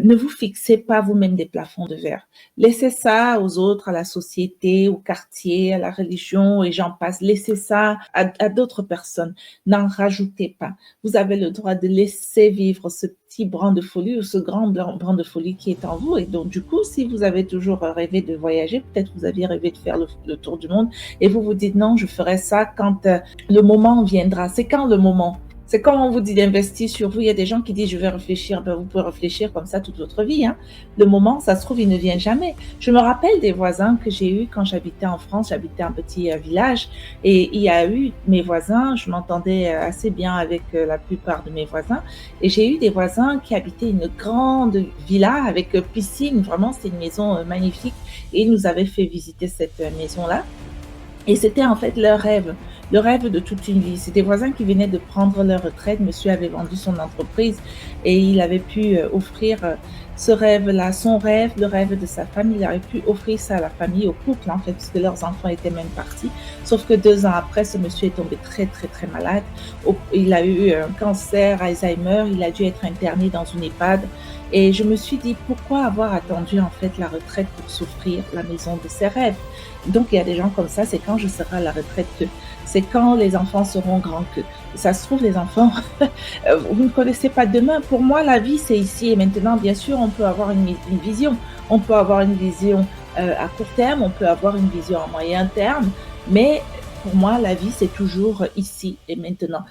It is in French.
Ne vous fixez pas vous-même des plafonds de verre. Laissez ça aux autres, à la société, au quartier, à la religion et j'en passe. Laissez ça à d'autres personnes. N'en rajoutez pas. Vous avez le droit de laisser vivre ce petit brin de folie ou ce grand brin de folie qui est en vous. Et donc, du coup, si vous avez toujours rêvé de voyager, peut-être vous aviez rêvé de faire le tour du monde et vous vous dites non, je ferai ça quand le moment viendra. C'est quand le moment? C'est comme on vous dit d'investir sur vous. Il y a des gens qui disent je vais réfléchir. Ben, vous pouvez réfléchir comme ça toute votre vie. Hein. Le moment, ça se trouve, il ne vient jamais. Je me rappelle des voisins que j'ai eus quand j'habitais en France. J'habitais un petit village et il y a eu mes voisins. Je m'entendais assez bien avec la plupart de mes voisins. Et j'ai eu des voisins qui habitaient une grande villa avec piscine. Vraiment, c'était une maison magnifique. Et ils nous avaient fait visiter cette maison-là. Et c'était en fait leur rêve, le rêve de toute une vie. C'est des voisins qui venaient de prendre leur retraite. Monsieur avait vendu son entreprise et il avait pu offrir ce rêve-là, son rêve, le rêve de sa famille. Il avait pu offrir ça à la famille, au couple en fait, puisque leurs enfants étaient même partis. Sauf que 2 ans après, ce monsieur est tombé très très très malade. Il a eu un cancer, Alzheimer. Il a dû être interné dans une EHPAD. Et je me suis dit, pourquoi avoir attendu en fait la retraite pour s'offrir la maison de ses rêves? Donc, il y a des gens comme ça, c'est quand je serai à la retraite que, c'est quand les enfants seront grands que. Ça se trouve, les enfants, vous ne connaissez pas demain. Pour moi, la vie, c'est ici et maintenant. Bien sûr, on peut avoir une vision. On peut avoir une vision à court terme, on peut avoir une vision à moyen terme, mais pour moi, la vie, c'est toujours ici et maintenant.